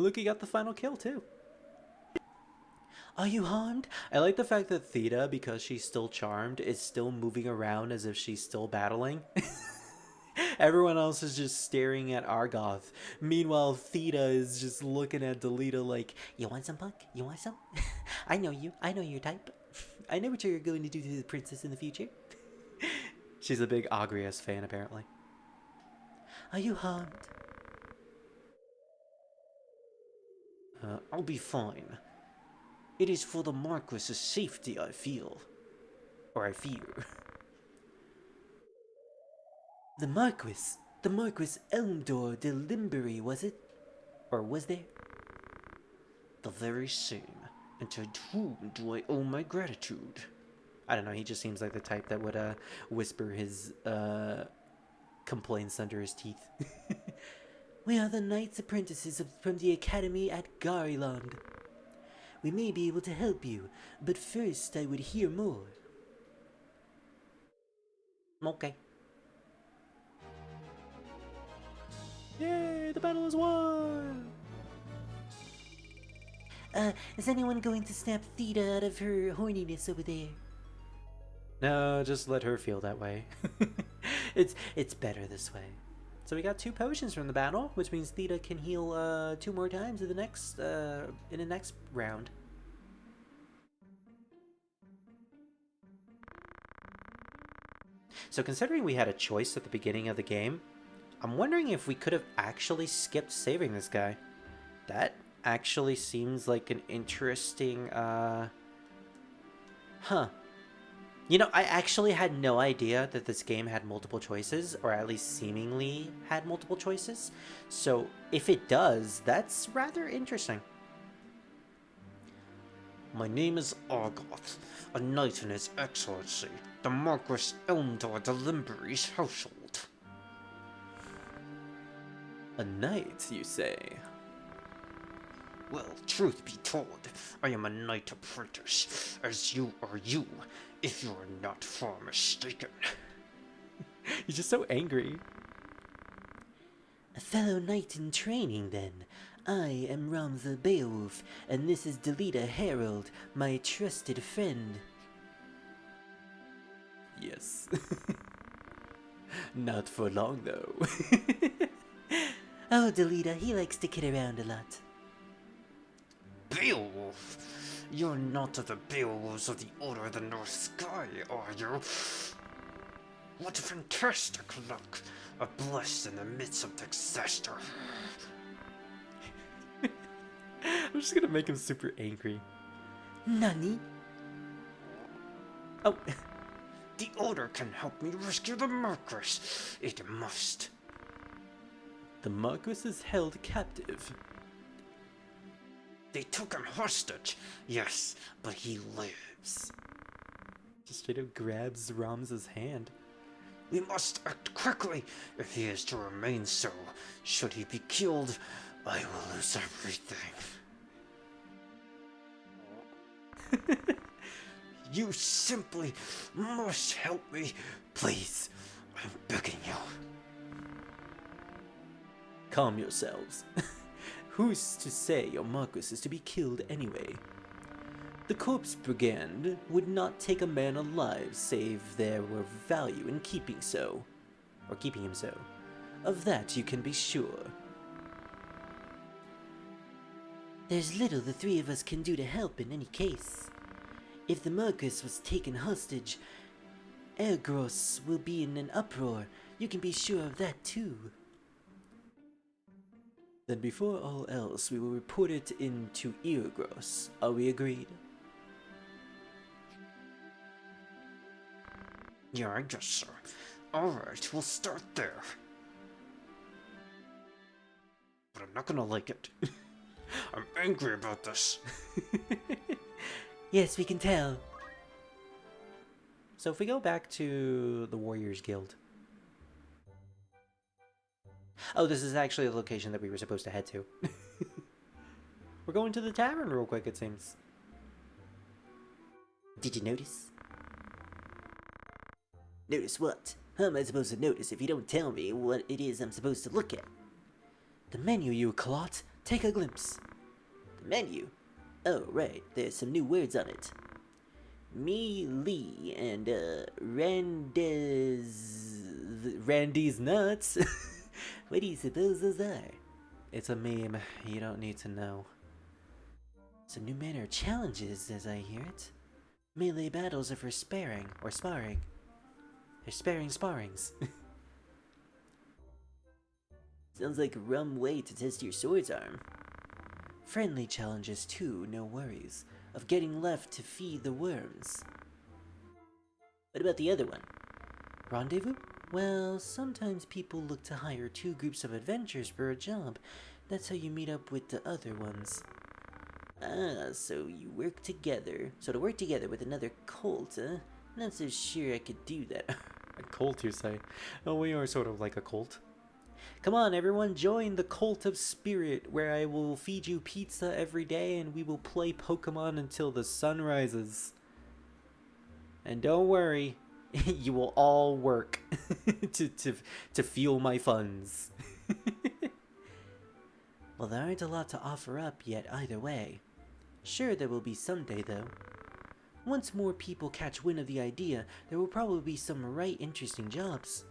Look, he got the final kill too. Are you harmed? I like the fact that Theta, because she's still charmed, is still moving around as if she's still battling. Everyone else is just staring at Argath. Meanwhile, Theta is just looking at Delita like, you want some, punk? You want some? I know you. I know your type. I know what you're going to do to the princess in the future. She's a big Argath fan, apparently. Are you harmed? I'll be fine. It is for the Marquis's safety I feel. Or I fear. The Marquis Elmdor de Limbury, was it? Or was there? The very same. And to whom do I owe my gratitude? I don't know, he just seems like the type that would whisper his complaints under his teeth. We are the Knights Apprentices from the Academy at Gariland. We may be able to help you, but first I would hear more. Okay. Yay, the battle is won! Is anyone going to snap Theta out of her horniness over there? No, just let her feel that way. It's better this way. So we got 2 potions from the battle, which means Theta can heal 2 more times in the next round. So considering we had a choice at the beginning of the game, I'm wondering if we could have actually skipped saving this guy. That actually seems like an interesting, You know, I actually had no idea that this game had multiple choices, or at least seemingly had multiple choices. So if it does, that's rather interesting. My name is Argath, a knight in His Excellency, the Marquis Elmdor de Limbury's household. A knight, you say? Well, truth be told, I am a knight apprentice, as you are you, if you are not far mistaken. He's just so angry. A fellow knight in training, then. I am Ramza Beowulf, and this is Delita Herald, my trusted friend. Yes. Not for long, though. Oh, Delita, he likes to kid around a lot. Beowulf? You're not the Beowulfs of the Order of the North Sky, are you? What fantastic luck! A blessed in the midst of disaster. I'm just gonna make him super angry. Nani? Oh. The Order can help me rescue the Marquis. It must. The Marquis is held captive. They took him hostage. Yes, but he lives. Just straight up grabs Ramza's hand. We must act quickly if he is to remain so. Should he be killed, I will lose everything. You simply must help me. Please, I'm begging you. Calm yourselves. Who's to say your Marquis is to be killed anyway? The Corpse Brigand would not take a man alive save there were value in keeping him so. Of that you can be sure. There's little the 3 of us can do to help in any case. If the Marquis was taken hostage, Argath will be in an uproar. You can be sure of that too. Then before all else, we will report it into Argath. Are we agreed? Yeah, I guess so. Alright, we'll start there. But I'm not gonna like it. I'm angry about this. Yes, we can tell. So if we go back to the Warriors Guild. Oh, this is actually the location that we were supposed to head to. We're going to the tavern real quick, it seems. Did you notice? Notice what? How am I supposed to notice if you don't tell me what it is I'm supposed to look at? The menu, you clot. Take a glimpse. The menu? Oh, right, there's some new words on it. Melee and, Randy's nuts. What do you suppose those are? It's a meme. You don't need to know. Some new manner of challenges, as I hear it. Melee battles are for sparring, or sparring. They're sparrings. Sounds like a rum way to test your sword's arm. Friendly challenges too, no worries. Of getting left to feed the worms. What about the other one? Rendezvous? Well, sometimes people look to hire 2 groups of adventurers for a job. That's how you meet up with the other ones. Ah, so you work together. So to work together with another cult, huh? Not so sure I could do that. A cult, you say? Oh, we are sort of like a cult. Come on, everyone, join the Cult of Spirit, where I will feed you pizza every day and we will play Pokemon until the sun rises. And don't worry, you will all work to fuel my funds. Well, there aren't a lot to offer up yet either way. Sure, there will be someday, though. Once more people catch wind of the idea, there will probably be some right interesting jobs.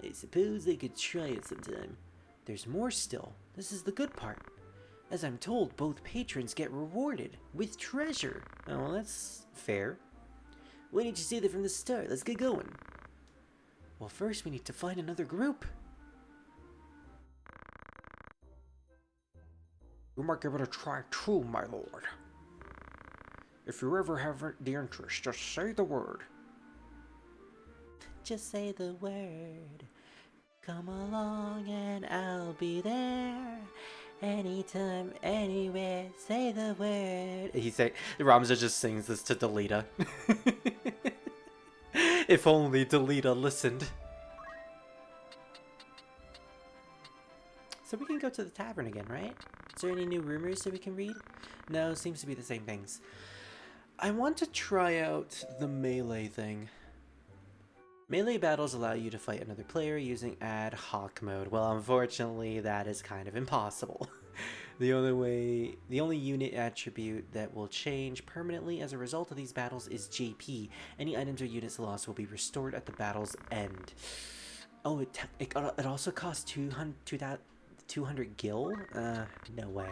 I suppose I could try it sometime. There's more still. This is the good part. As I'm told, both patrons get rewarded with treasure. Oh, well, that's fair. Why didn't you say that from the start? Let's get going. Well, first we need to find another group. You might give it a try too, my lord. If you ever have the interest, just say the word. Just say the word. Come along and I'll be there. Anytime, anywhere, say the word. Ramza just sings this to Delita. If only Delita listened. So we can go to the tavern again, right? Is there any new rumors that we can read? No, seems to be the same things. I want to try out the melee thing. Melee battles allow you to fight another player using ad hoc mode. Well, unfortunately, that is kind of impossible. The only unit attribute that will change permanently as a result of these battles is JP. Any items or units lost will be restored at the battle's end. Oh, it also costs 200 gil? No way.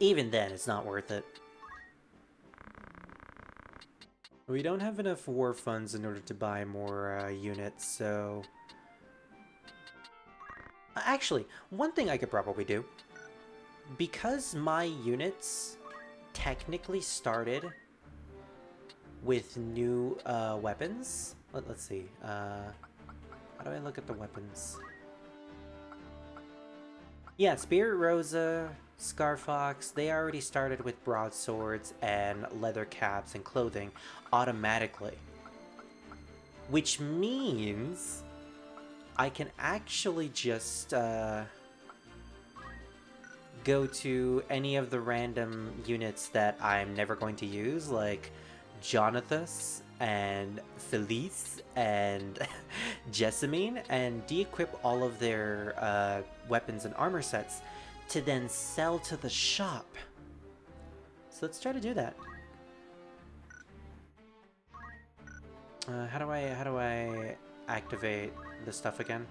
Even then, it's not worth it. We don't have enough war funds in order to buy more units, so... Actually, one thing I could probably do. Because my units technically started with new weapons... Let's see. How do I look at the weapons? Yeah, Spirit Rosa, Scarfox, they already started with broadswords and leather caps and clothing automatically. Which means I can actually just go to any of the random units that I'm never going to use, like Jonathas and Felice and Jessamine, and de-equip all of their weapons and armor sets to then sell to the shop. So let's try to do that. How do I activate the stuff again?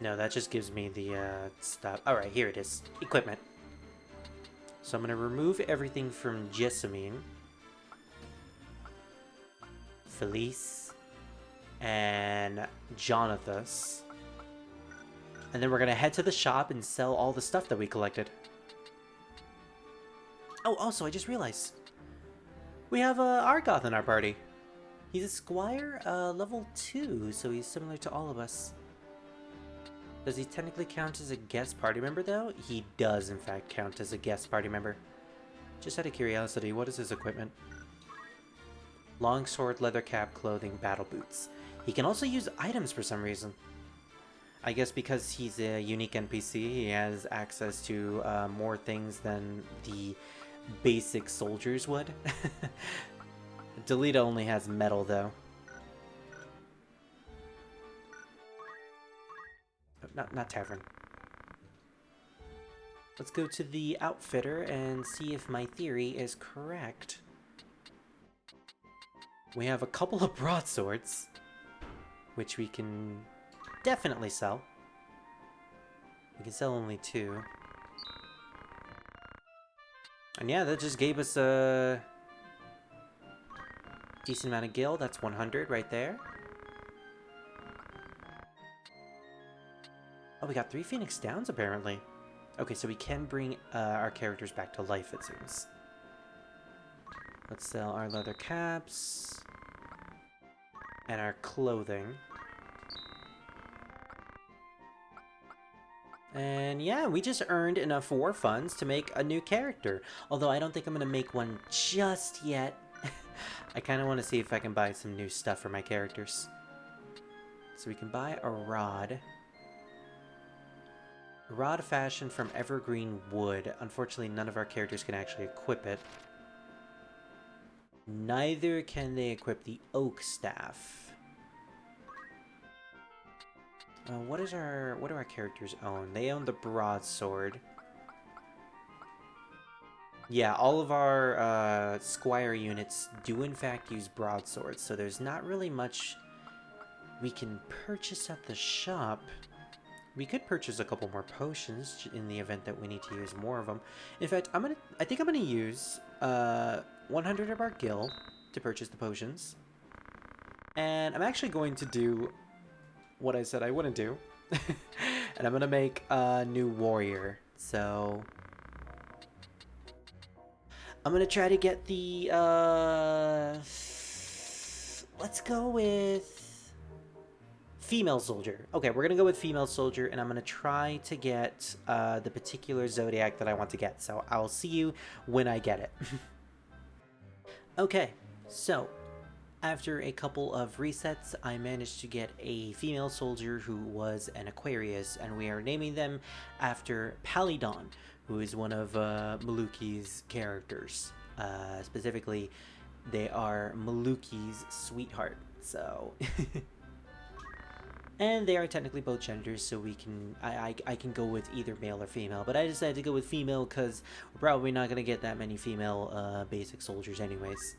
No, that just gives me the stuff. Alright, here it is. Equipment. So I'm going to remove everything from Jessamine, Felice, and Jonathas. And then we're going to head to the shop and sell all the stuff that we collected. Oh, also, I just realized. We have Argath in our party. He's a squire, level 2, so he's similar to all of us. Does he technically count as a guest party member, though? He does, in fact, count as a guest party member. Just out of curiosity, what is his equipment? Longsword, leather cap, clothing, battle boots. He can also use items for some reason. I guess because he's a unique NPC, he has access to more things than the basic soldiers would. Delita only has metal, though. not tavern. Let's go to the outfitter and see if my theory is correct. We have a couple of broadswords, which we can definitely sell. We can sell only 2. And yeah, that just gave us a decent amount of gil. That's 100 right there. Oh, we got 3 Phoenix Downs apparently. Okay, so we can bring our characters back to life, it seems. Let's sell our leather caps and our clothing. And yeah, we just earned enough war funds to make a new character. Although I don't think I'm going to make one just yet. I kind of want to see if I can buy some new stuff for my characters. So we can buy a rod. A rod fashioned from evergreen wood. Unfortunately, none of our characters can actually equip it. Neither can they equip the oak staff. What do our characters own? They own the broadsword. Yeah, all of our squire units do in fact use broadswords, so there's not really much we can purchase at the shop. We could purchase a couple more potions in the event that we need to use more of them. In fact, I think I'm gonna use 100 of our gil to purchase the potions, and I'm actually going to do what I said I wouldn't do. And I'm gonna make a new warrior. So I'm gonna try to get the let's go with female soldier. Okay, we're gonna go with female soldier, and I'm gonna try to get the particular zodiac that I want to get. So I'll see you when I get it. Okay, so after a couple of resets, I managed to get a female soldier who was an Aquarius, and we are naming them after Palidon, who is one of Maluki's characters. Specifically, they are Maluki's sweetheart, so... And they are technically both genders, so we can I can go with either male or female, but I decided to go with female because we're probably not going to get that many female basic soldiers anyways.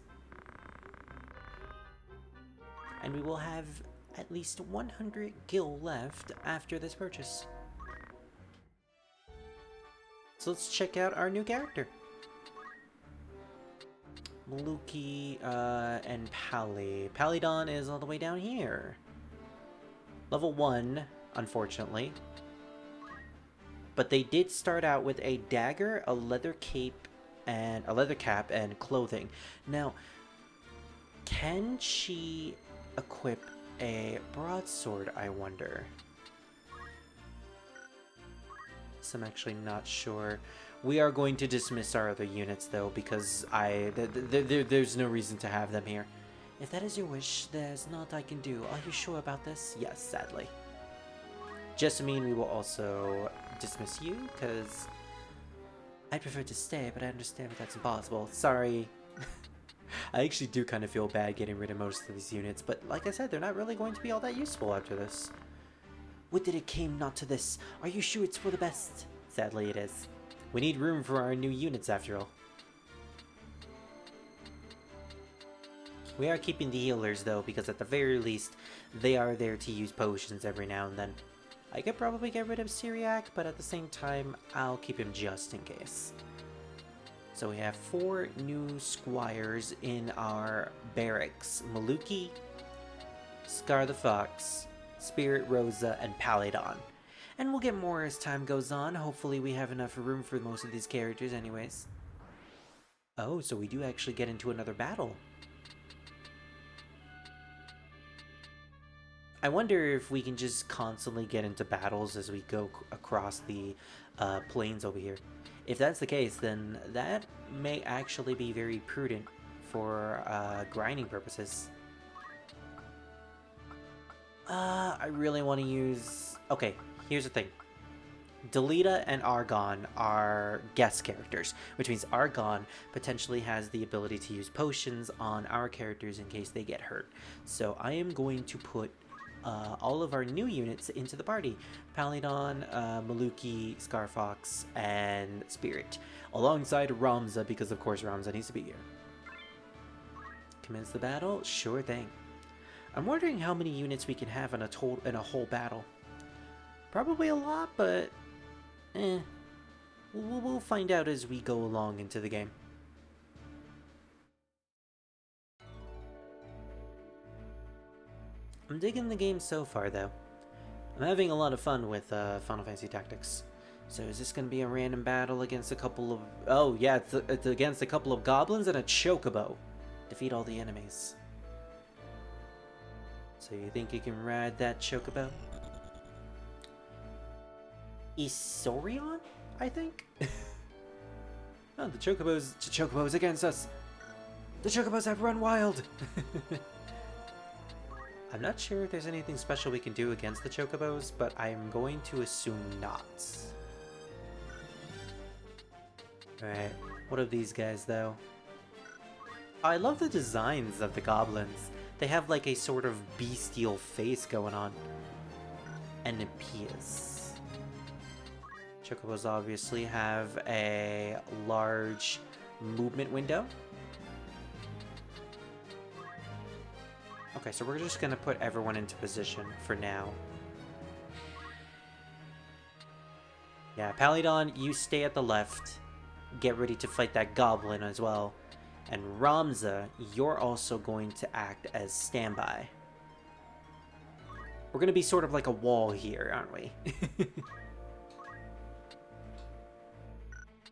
And we will have at least 100 gil left after this purchase. So let's check out our new character. Maluki and Pali. Palidon is all the way down here. Level 1, unfortunately. But they did start out with a dagger, a leather cape, and a leather cap and clothing. Now, can she equip a broadsword, I wonder? So I'm actually not sure. We are going to dismiss our other units though, because there's no reason to have them here. If that is your wish, there's naught I can do. Are you sure about this? Yes, sadly. Jessamine, we will also dismiss you, because I'd prefer to stay, but I understand that's impossible. Sorry. I actually do kind of feel bad getting rid of most of these units, but like I said, they're not really going to be all that useful after this. Would that it came not to this. Are you sure it's for the best? Sadly, it is. We need room for our new units after all. We are keeping the healers though, because at the very least, they are there to use potions every now and then. I could probably get rid of Syriac, but at the same time, I'll keep him just in case. So we have 4 new squires in our barracks. Maluki, Scar the Fox, Spirit Rosa, and Palidon. And we'll get more as time goes on. Hopefully we have enough room for most of these characters anyways. Oh, so we do actually get into another battle. I wonder if we can just constantly get into battles as we go across the plains over here. If that's the case, then that may actually be very prudent for grinding purposes. I really want to use... Okay, here's the thing. Delita and Argon are guest characters, which means Argon potentially has the ability to use potions on our characters in case they get hurt. So I am going to put all of our new units into the party. Palidon, Maluki, Scarfox, and Spirit. Alongside Ramza, because of course Ramza needs to be here. Commence the battle? Sure thing. I'm wondering how many units we can have in a whole battle. Probably a lot, but we'll find out as we go along into the game. I'm digging the game so far, though. I'm having a lot of fun with Final Fantasy Tactics. So is this going to be a random battle against a couple of... Oh, yeah, it's against a couple of goblins and a chocobo. Defeat all the enemies. So you think you can ride that chocobo? Isorion, I think? Oh, the chocobo's against us. The chocobos have run wild. I'm not sure if there's anything special we can do against the chocobos, but I'm going to assume not. Alright, what of these guys, though? I love the designs of the goblins. They have like a sort of bestial face going on. And Nepias. Chocobos obviously have a large movement window. Okay, so we're just gonna put everyone into position for now. Yeah, Palidon, you stay at the left. Get ready to fight that goblin as well. And Ramza, you're also going to act as standby. We're gonna be sort of like a wall here, aren't we?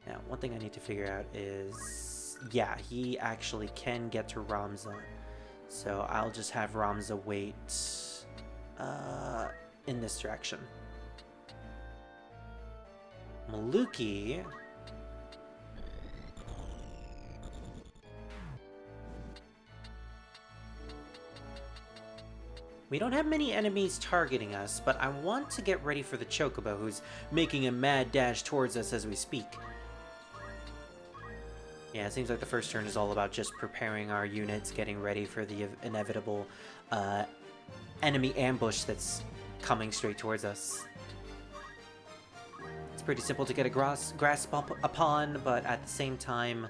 Now, one thing I need to figure out is... Yeah, he actually can get to Ramza. So I'll just have Ramza wait in this direction. Maluki... We don't have many enemies targeting us, but I want to get ready for the chocobo, who's making a mad dash towards us as we speak. Yeah, it seems like the first turn is all about just preparing our units, getting ready for the inevitable enemy ambush that's coming straight towards us. It's pretty simple to get a grasp upon, but at the same time,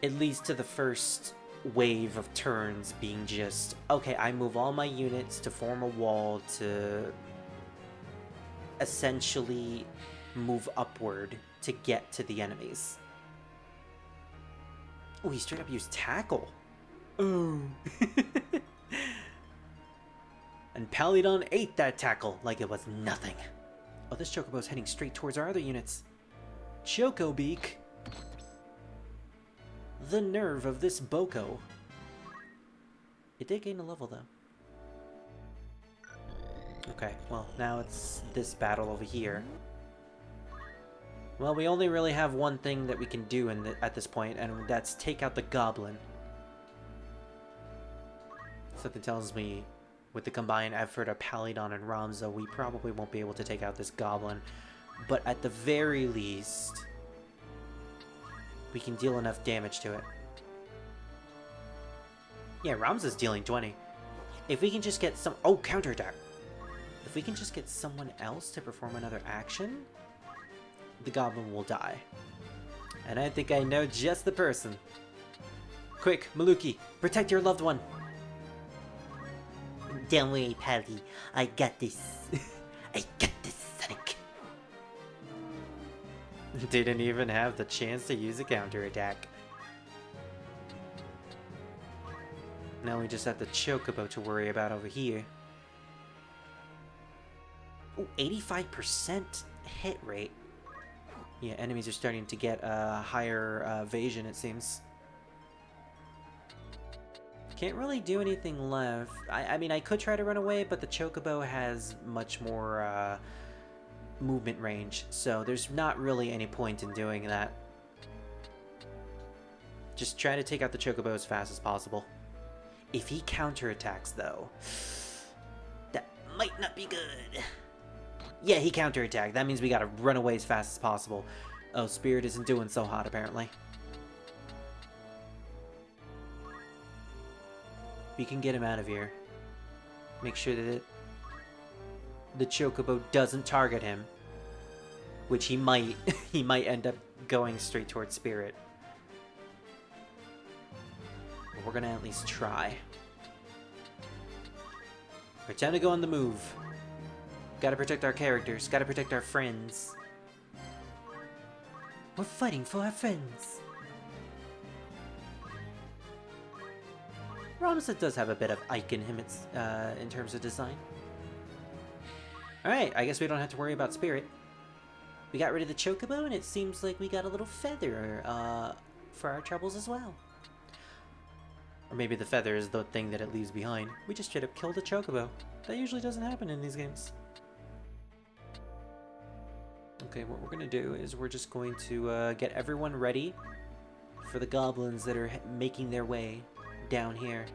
it leads to the first wave of turns being just, okay, I move all my units to form a wall to essentially move upward to get to the enemies. Oh, he straight up used tackle. Oh. And Palidon ate that tackle like it was nothing. Oh, this chocobo's heading straight towards our other units. Chocobeak. The nerve of this Boko. It did gain a level, though. Okay, well, now it's this battle over here. Well, we only really have one thing that we can do at this point, and that's take out the goblin. Something tells me, with the combined effort of Palidon and Ramza, we probably won't be able to take out this goblin. But at the very least, we can deal enough damage to it. Yeah, Ramza's dealing 20. If we can just get some... Oh, counterattack! If we can just get someone else to perform another action, the goblin will die. And I think I know just the person. Quick, Maluki, protect your loved one! Don't worry, Pally. I got this. I got this, Sonic. Didn't even have the chance to use a counterattack. Now we just have the chocobo to worry about over here. Ooh, 85% hit rate. Yeah, enemies are starting to get a higher evasion, it seems. Can't really do anything left. I mean, I could try to run away, but the chocobo has much more movement range, so there's not really any point in doing that. Just try to take out the chocobo as fast as possible. If he counterattacks, though, that might not be good. Yeah, he counterattacked. That means we gotta run away as fast as possible. Oh, Spirit isn't doing so hot, apparently. We can get him out of here. Make sure that the chocobo doesn't target him. Which he might. He might end up going straight towards Spirit. But we're gonna at least try. We're time to go on the move. Gotta protect our characters. Gotta protect our friends. We're fighting for our friends. Ramza does have a bit of Ike in him in terms of design. Alright, I guess we don't have to worry about Spirit. We got rid of the chocobo, and it seems like we got a little feather for our troubles as well. Or maybe the feather is the thing that it leaves behind. We just straight up killed a chocobo. That usually doesn't happen in these games. Okay, what we're going to do is we're just going to get everyone ready for the goblins that are making their way down here.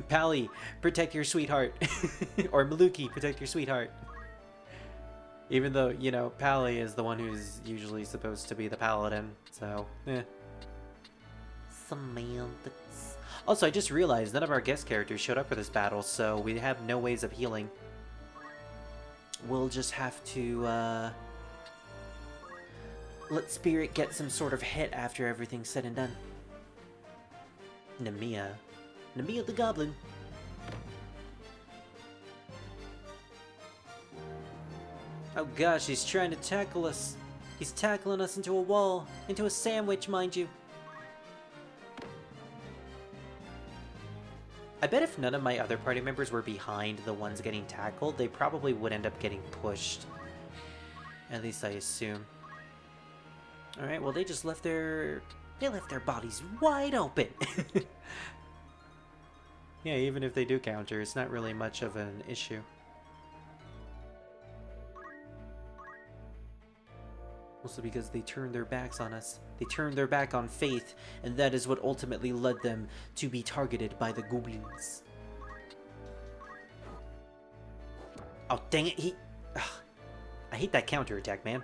Pally, protect your sweetheart. Or Maluki, protect your sweetheart. Even though, you know, Pally is the one who's usually supposed to be the paladin, so, eh. Semantics. Also, I just realized none of our guest characters showed up for this battle, so we have no ways of healing. We'll just have to, let Spirit get some sort of hit after everything's said and done. Nemia. Nemia the Goblin. Oh gosh, he's trying to tackle us. He's tackling us into a wall. Into a sandwich, mind you. I bet if none of my other party members were behind the ones getting tackled, they probably would end up getting pushed. At least I assume. Alright, well they just left their... They left their bodies wide open. Yeah, even if they do counter, it's not really much of an issue. Also because they turned their backs on us. They turned their back on Faith, and that is what ultimately led them to be targeted by the goblins. Oh, dang it, Ugh. I hate that counterattack, man.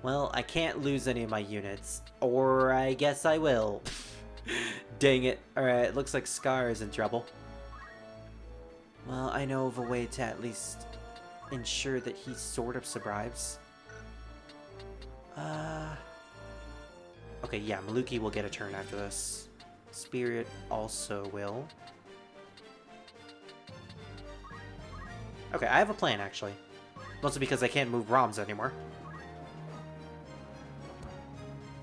Well, I can't lose any of my units. Or I guess I will. Dang it. Alright, looks like Scar is in trouble. Well, I know of a way to at least ensure that he sort of survives. Okay, yeah, Maluki will get a turn after this. Spirit also will. Okay, I have a plan, actually. Mostly because I can't move Ramza anymore.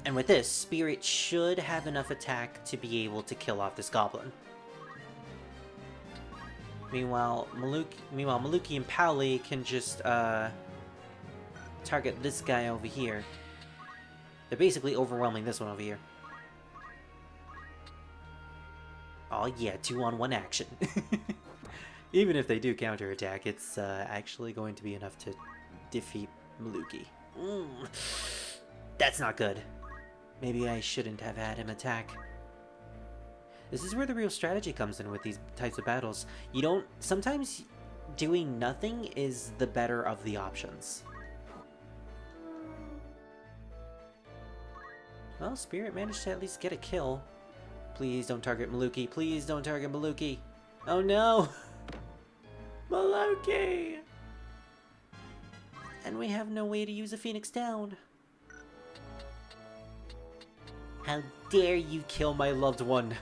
And with this, Spirit should have enough attack to be able to kill off this goblin. Meanwhile, Maluki and Pally can just, target this guy over here. They're basically overwhelming this one over here. Oh yeah, 2-on-1 action. Even if they do counterattack, it's actually going to be enough to defeat Maluki. That's not good. Maybe I shouldn't have had him attack. This is where the real strategy comes in with these types of battles. You don't... Sometimes doing nothing is the better of the options. Well, Spirit managed to at least get a kill. Please don't target Maluki. Please don't target Maluki. Oh no! Maluki! And we have no way to use a Phoenix down. How dare you kill my loved one?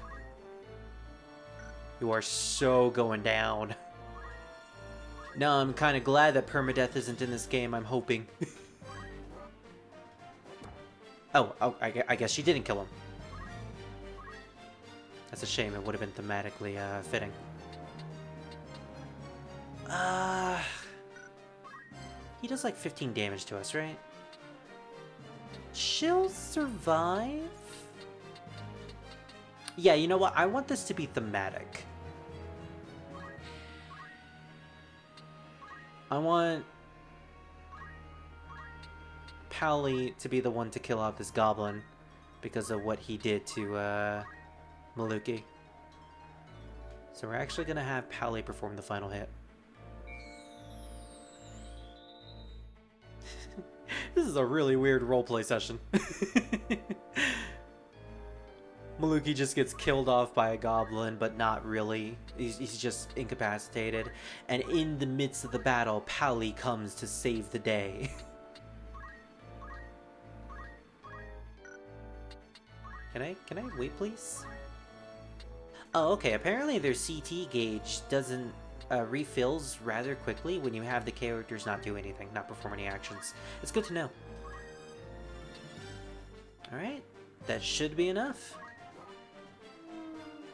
You are so going down. No, I'm kind of glad that permadeath isn't in this game, I'm hoping. oh, I guess she didn't kill him. That's a shame, it would have been thematically fitting. He does like 15 damage to us, right? She'll survive? Yeah, you know what? I want this to be thematic. I want Pally to be the one to kill off this goblin because of what he did to Maluki. So we're actually going to have Pally perform the final hit. This is a really weird roleplay session. Maluki just gets killed off by a goblin, but not really. He's just incapacitated. And in the midst of the battle, Pally comes to save the day. Can I wait, please? Oh, okay. Apparently their CT gauge doesn't refills rather quickly when you have the characters not do anything, not perform any actions. It's good to know. Alright, that should be enough.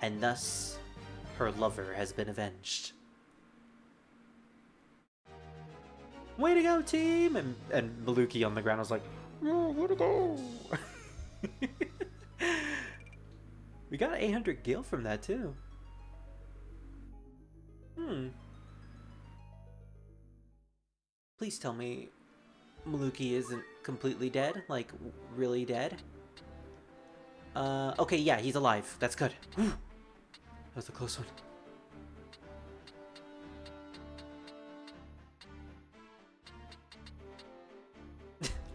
And thus, her lover has been avenged. Way to go, team! And Maluki on the ground was like, oh, way to go! We got 800 gil from that, too. Please tell me Maluki isn't completely dead? Like, really dead? Okay, yeah, he's alive. That's good. Whew. That was a close one.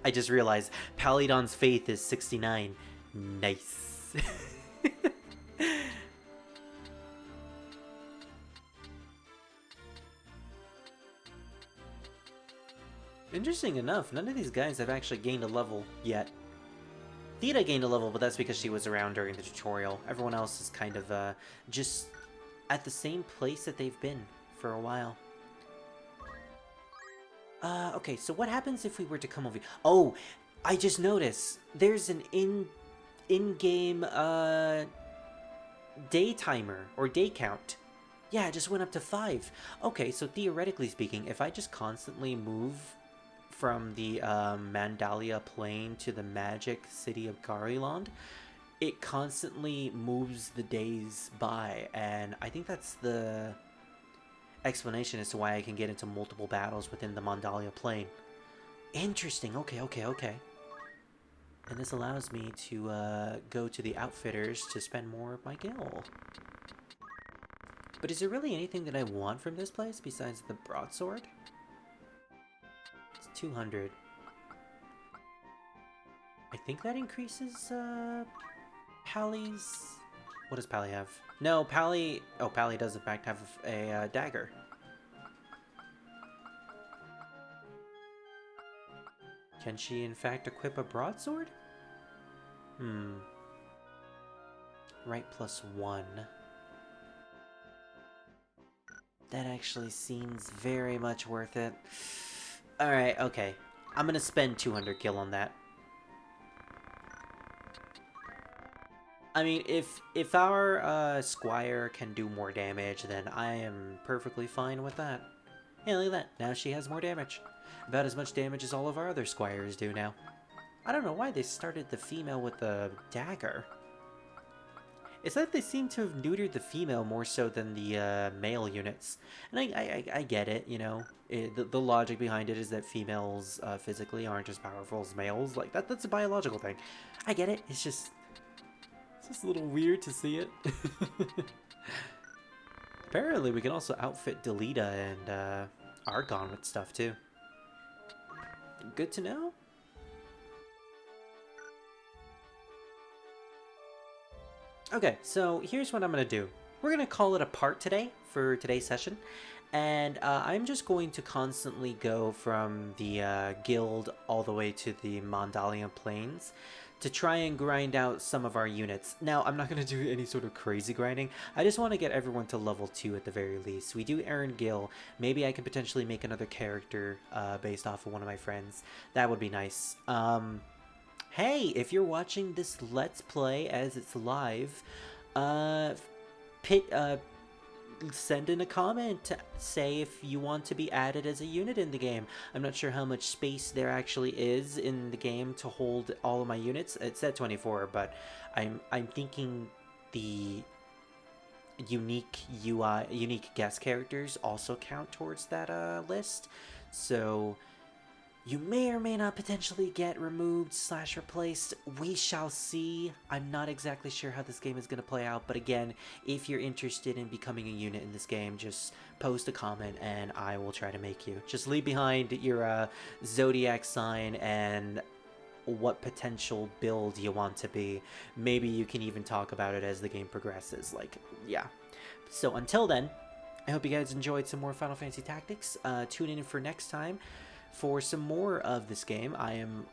I just realized Palydon's faith is 69. Nice. Interesting enough, none of these guys have actually gained a level yet. Theta gained a level, but that's because she was around during the tutorial. Everyone else is kind of just at the same place that they've been for a while. Okay, so what happens if we were to come over here? Oh, I just noticed there's an in-game day timer or day count. Yeah, it just went up to 5. Okay, so theoretically speaking, if I just constantly move from the Mandalia Plain to the magic city of Gariland, it constantly moves the days by, and I think that's the explanation as to why I can get into multiple battles within the Mandalia Plain. Interesting. Okay. And this allows me to go to the outfitters to spend more of my gil. But is there really anything that I want from this place besides the broadsword? It's 200. I think that increases Pally's... What does Pally have? No, Pally... Oh, Pally does in fact have a dagger. Can she in fact equip a broadsword? Right, +1. That actually seems very much worth it. Alright, okay. I'm gonna spend 200 gil on that. I mean, if our Squire can do more damage, then I am perfectly fine with that. Hey, look at that. Now she has more damage. About as much damage as all of our other Squires do now. I don't know why they started the female with the dagger. It's like they seem to have neutered the female more so than the male units. And I get it, you know. The logic behind it is that females physically aren't as powerful as males. Like, that's a biological thing. I get it. It's just a little weird to see it. Apparently, we can also outfit Delita and Argon with stuff, too. Good to know. Okay, so here's what I'm going to do. We're going to call it a part today for today's session. And I'm just going to constantly go from the guild all the way to the Mandalian Plains to try and grind out some of our units. Now, I'm not going to do any sort of crazy grinding. I just want to get everyone to level 2 at the very least. We do earn gil. Maybe I can potentially make another character based off of one of my friends. That would be nice. Hey, if you're watching this Let's Play as it's live, send in a comment to say if you want to be added as a unit in the game. I'm not sure how much space there actually is in the game to hold all of my units. It said 24, but I'm thinking the unique guest characters also count towards that list. So you may or may not potentially get removed / replaced. We shall see. I'm not exactly sure how this game is going to play out. But again, if you're interested in becoming a unit in this game, just post a comment and I will try to make you. Just leave behind your zodiac sign and what potential build you want to be. Maybe you can even talk about it as the game progresses. Like, yeah. So until then, I hope you guys enjoyed some more Final Fantasy Tactics. Tune in for next time for some more of this game. I am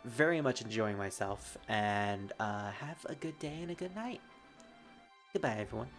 very much enjoying myself, and have a good day and a good night. Goodbye, everyone.